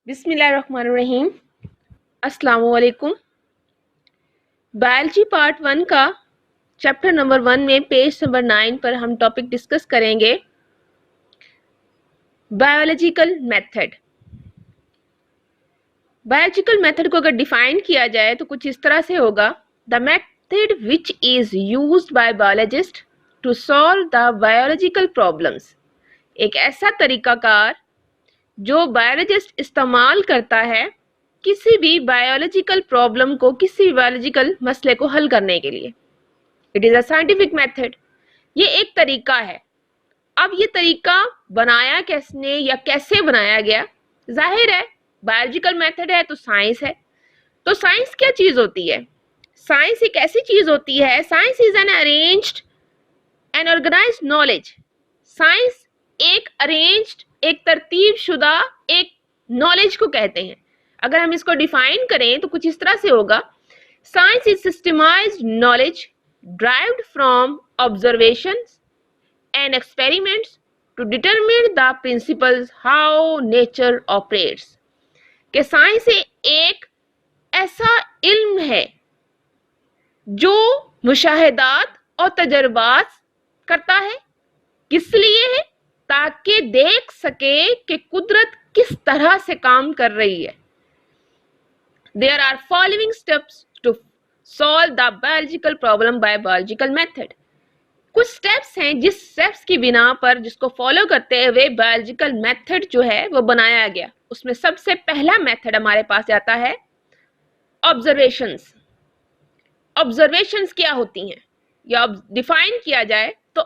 बिस्मिल्लाहिर्रहमानिर्रहीम। अस्सलाम वालेकुम। बायोलॉजी पार्ट 1 का चैप्टर नंबर 1 में पेज नंबर 9 पर हम टॉपिक डिस्कस करेंगे बायोलॉजिकल मेथड। बायोलॉजिकल मेथड को अगर डिफाइन किया जाए तो कुछ इस तरह से होगा, the method which is used by biologist to solve the biological problems. एक ऐसा तरीकाकार जो बायोलॉजिस्ट इस्तेमाल करता है किसी भी बायोलॉजिकल प्रॉब्लम को, किसी भी बायोलॉजिकल मसले को हल करने के लिए। It is a scientific method. ये एक तरीका है। अब ये तरीका बनाया किसने या कैसे बनाया गया? जाहिर है बायोलॉजिकल मेथड है तो साइंस है। तो साइंस क्या चीज होती है? साइंस एक ऐसी चीज होती है, science is an arranged and organised knowledge. Science एक अरेंज्ड, एक तरतीब शुदा एक नॉलेज को कहते हैं। अगर हम इसको डिफाइन करें तो कुछ इस तरह से होगा, science is systemised knowledge derived from observations and experiments to determine the principles how nature operates। कि साइंस एक ऐसा इल्म है जो मुशाहिदात और तजर्बात करता है। किस लिए है? ताकि देख सके कि कुदरत किस तरह से काम कर रही है। There are following steps to solve the biological problem by biological method। कुछ स्टेप्स हैं जिस स्टेप्स की बिना पर, जिसको फॉलो करते हुए बायोलॉजिकल मेथड जो है वो बनाया गया। उसमें सबसे पहला मेथड हमारे पास आता है ऑब्जर्वेशंस। ऑब्जर्वेशंस क्या होती हैं या डिफाइन किया जाए तो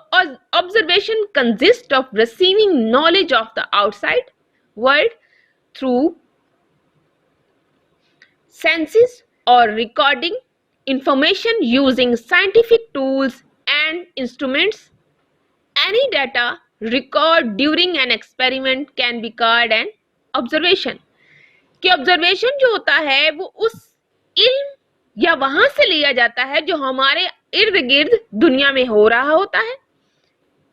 observation consist of receiving knowledge of the outside world through senses or recording information using scientific tools and instruments। Any data recorded during an experiment can be called an observation। कि observation जो होता है वो उस इल्म या वहां से लिया जाता है जो हमारे इर्द गिर्द दुनिया में हो रहा होता है।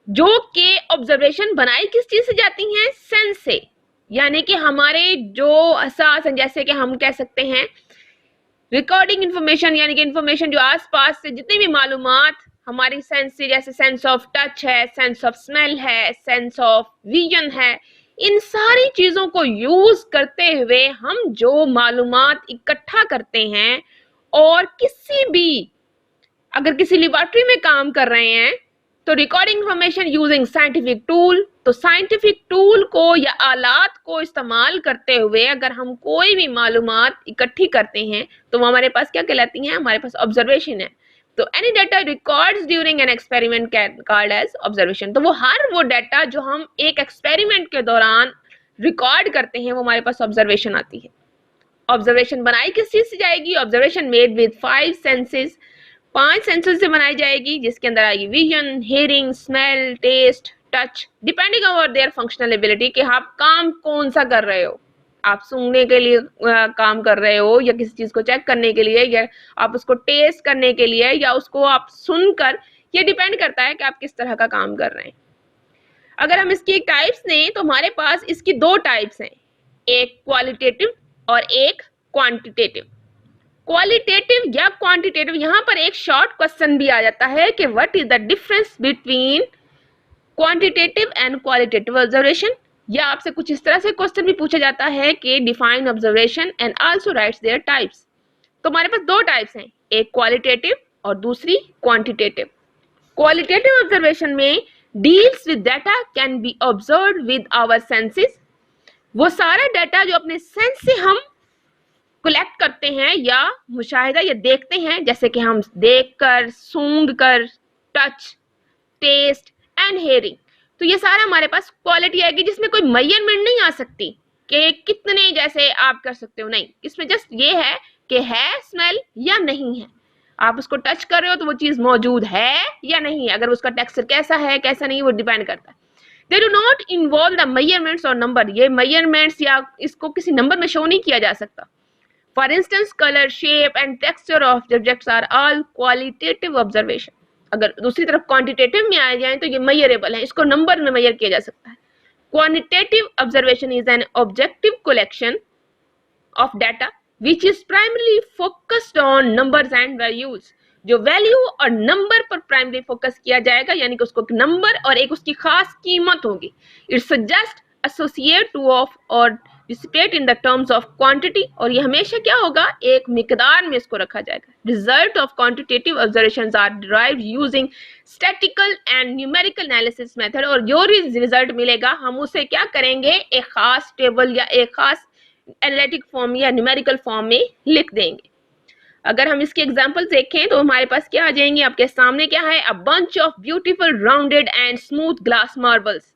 जो कि ऑब्जर्वेशन बनाई किस चीज से जाती हैं? सेंस से। यानी कि हमारे जो एहसास हैं, जैसे कि हम कह सकते हैं रिकॉर्डिंग इंफॉर्मेशन, यानी कि इंफॉर्मेशन जो आसपास से जितनी भी मालूमात हमारी सेंस से, जैसे सेंस ऑफ टच है, सेंस ऑफ स्मेल है, सेंस ऑफ विजन है, इन सारी चीजों को यूज करते हुए हम जो मालूमात इकट्ठा करते हैं, और किसी भी अगर किसी लेबोरेटरी में काम कर रहे हैं तो recording information using scientific tool. तो साइंटिफिक टूल को या आलात को इस्तेमाल करते हुए अगर हम कोई भी मालूमात इकट्ठी करते हैं तो वो हमारे पास क्या कहलाती हैं? हमारे पास ऑब्जर्वेशन है। तो any data records during an experiment called as observation. तो वो हर वो डाटा जो हम एक एक्सपेरिमेंट के दौरान रिकॉर्ड करते हैं वो हमारे पास ऑब्जर्वेशन आती है। ऑब्जर्वेशन बनाई किस चीज से जाएगी? Observation made with 5 senses. 5 senses से बनाई जाएगी, जिसके अंदर आएगी vision, hearing, smell, taste, touch, depending on their functional ability कि आप काम कौन सा कर रहे हो। आप सूंघने के लिए काम कर रहे हो, या किसी चीज को चेक करने के लिए, या आप उसको टेस्ट करने के लिए, या उसको आप सुनकर। ये डिपेंड करता है कि आप किस तरह का काम कर रहे हैं। अगर हम इसकी टाइप्स लें तो हमारे पास इसकी 2 टाइप्स हैं, एक क्वालिटेटिव और एक क्वांटिटेटिव। क्वालिटेटिव या क्वांटिटेटिव, यहाँ पर एक शॉर्ट क्वेश्चन भी आ जाता है कि what is the difference between quantitative and qualitative observation. या आपसे कुछ इस तरह से क्वेश्चन भी पूछा जाता है कि define observation and also rights there types. तो हमारे पास 2 टाइप्स हैं, एक क्वालिटेटिव और दूसरी क्वांटिटेटिव। क्वालिटेटिव ऑब्जर्वेशन में deals with data can be observed with our senses. वो सारा डाटा जो अपने सेंस से हम कलेक्ट करते हैं या मुशाहिदा या देखते हैं, जैसे कि हम देखकर, सूंघकर, टच, टेस्ट एंड हेयरिंग। तो ये सारा हमारे पास क्वालिटी आएगी जिसमें कोई मेजरमेंट नहीं आ सकती कि कितने जैसे आप कर सकते हो, नहीं। इसमें जस्ट ये है कि है स्मेल या नहीं है। आप उसको टच कर रहे हो तो वो चीज मौजूद है या नहीं है। अगर उसका टेक्सचर कैसा है कैसा नहीं, वो डिपेंड करता है। They do not involve the measurements और नंबर। ये मेजरमेंट्स या इसको किसी नंबर में शो नहीं किया जा सकता। For instance, color, shape and texture of objects are all qualitative observation। अगर दूसरी तरफ क्वांटिटेटिव में आ जाए तो ये मेजरेबल है, इसको नंबर में मेजर किया जा सकता है। Quantitative observation is an objective collection of data which is primarily focused on numbers and values. जो वैल्यू और नंबर पर प्राइमरी फोकस किया जाएगा, यानी कि उसको एक नंबर और एक उसकी खास कीमत होगी. It's just associate to off और dissipate in the terms of quantity, और ये हमेशा क्या होगा, एक मिकदार में इसको रखा जाएगा. Result of quantitative observations are derived using statistical and numerical analysis method, और जो रिजल्ट मिलेगा हम उसे क्या करेंगे, एक खास टेबल या एक खास एनालिटिक फॉर्म या न्यूमेरिकल फॉर्म में लिख देंगे. अगर हम इसके एग्जांपल देखें तो हमारे पास क्या आ जाएंगे, आपके सामने क्या है, a bunch of beautiful rounded and smooth glass marbles.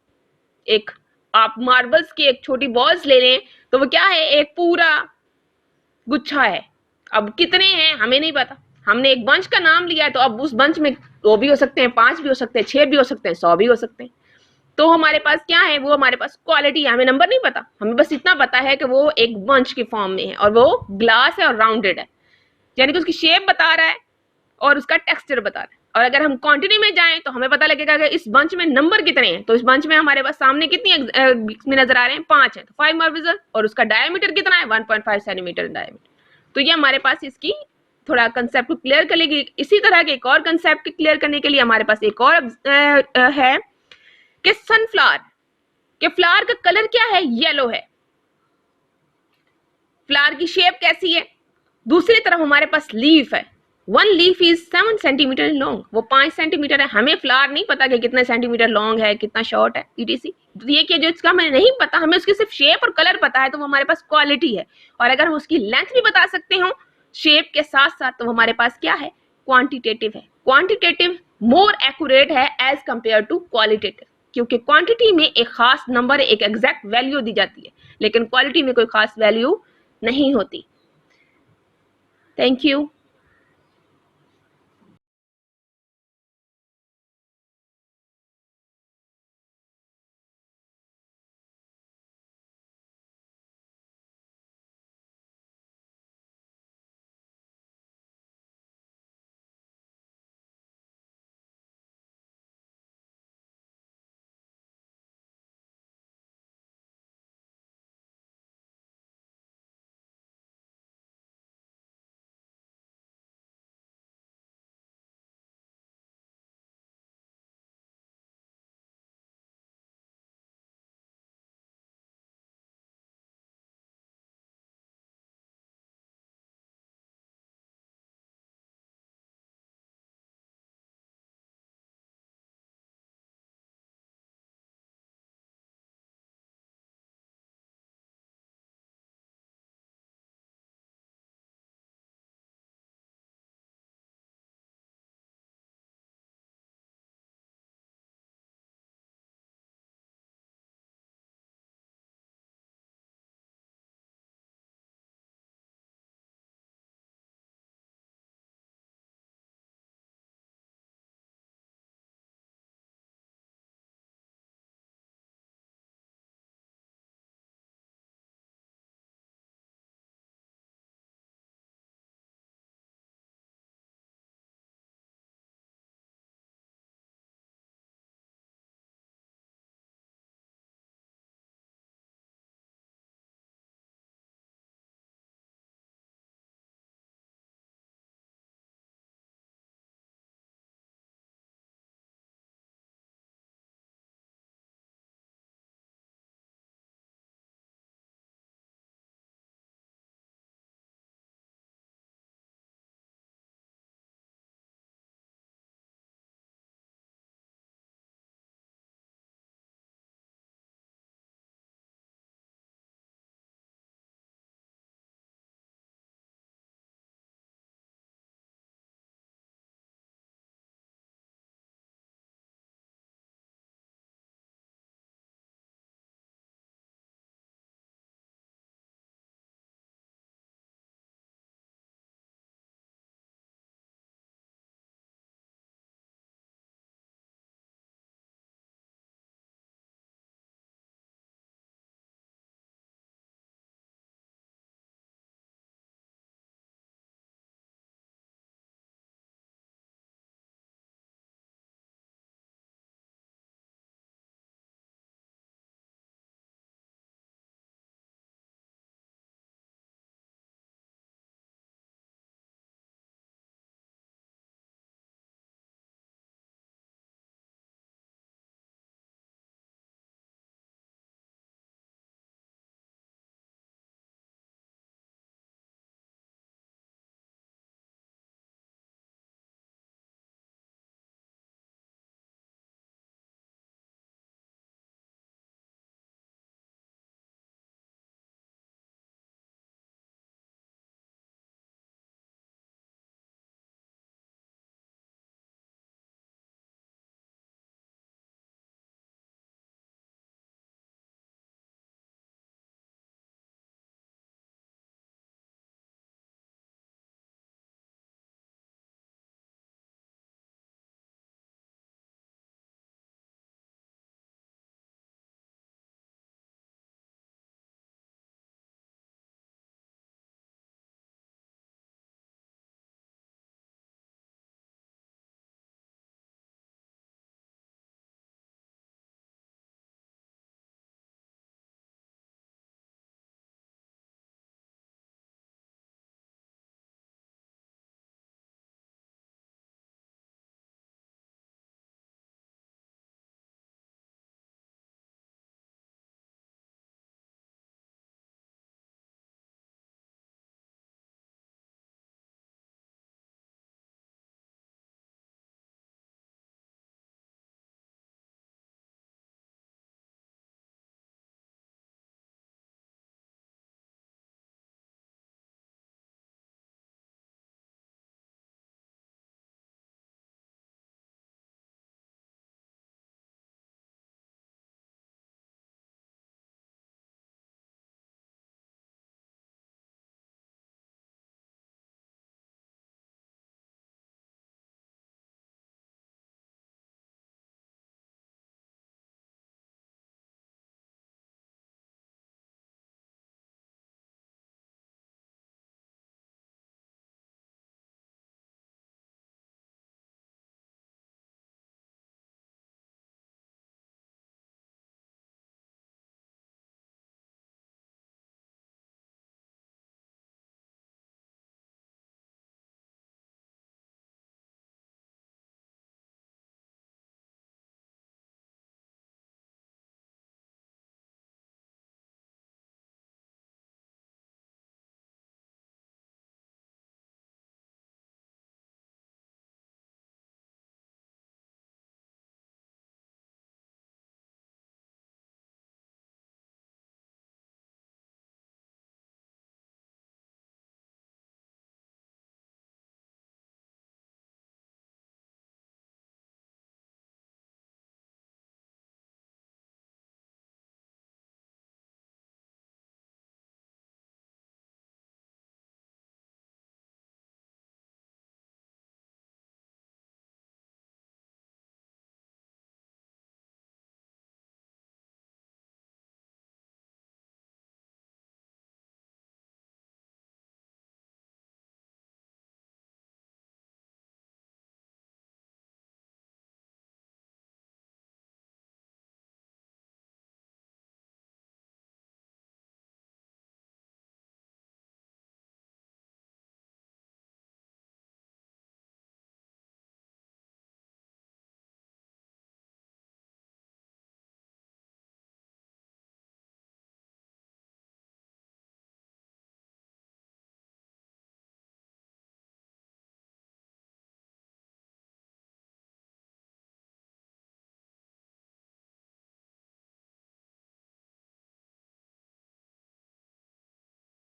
एक आप मार्बल्स की एक छोटी बॉल्स ले लें तो वो क्या है, एक पूरा गुच्छा है. अब कितने हैं हमें नहीं पता, हमने एक बंच का नाम लिया है, तो अब उस बंच में 2 भी हो सकते हैं, 5 भी हो सकते हैं, 6 भी हो सकते हैं, 100 भी हो सकते हैं. तो हमारे पास क्या है, वो हमारे पास क्वालिटी है, हमें नंबर नहीं पता, हमें बस इतना पता है कि वो एक बंच की फॉर्म में है और वो ग्लास है और राउंडेड है, यानी कि उसकी शेप बता रहा है और उसका टेक्सचर बता रहा है. और अगर हम क्वांटिटी में जाएं तो हमें पता लगेगा कि इस बंच में नंबर कितने हैं. तो इस बंच में हमारे पास सामने कितनी में नजर आ रहे हैं, 5 है, तो 5 मार्बल्स, और उसका डायमीटर कितना है, 1.5 सेंटीमीटर डायमीटर. तो ये हमारे पास इसकी थोड़ा कंसेप्ट को क्लियर कर लेगी. इसी तरह के एक और कंसेप्ट क्लियर करने के लिए हमारे पास एक और है कि सनफ्लावर के फ्लावर का कलर क्या है, येलो है. फ्लावर की शेप कैसी है. दूसरी तरफ हमारे पास लीफ है, 1 लीफ इज 7 सेंटीमीटर लॉन्ग, वो 5 सेंटीमीटर है. हमें फ्लावर नहीं पता कि कितने सेंटीमीटर लॉन्ग है, कितना शॉर्ट है, etc. तो ये कि जो इसका हमें नहीं पता, हमें उसकी सिर्फ शेप और कलर पता है, तो वो हमारे पास क्वालिटी है. और अगर हम उसकी लेंथ भी बता सकते हो शेप के साथ साथ, तो हमारे पास क्या है, क्वांटिटेटिव है. क्वांटिटेटिव मोर एक्यूरेट है एज कंपेयर टू क्वालिटेटिव, क्योंकि क्वांटिटी में एक खास नंबर, एक एग्जैक्ट वैल्यू दी जाती है, लेकिन क्वालिटी में कोई खास वैल्यू नहीं होती. Thank you.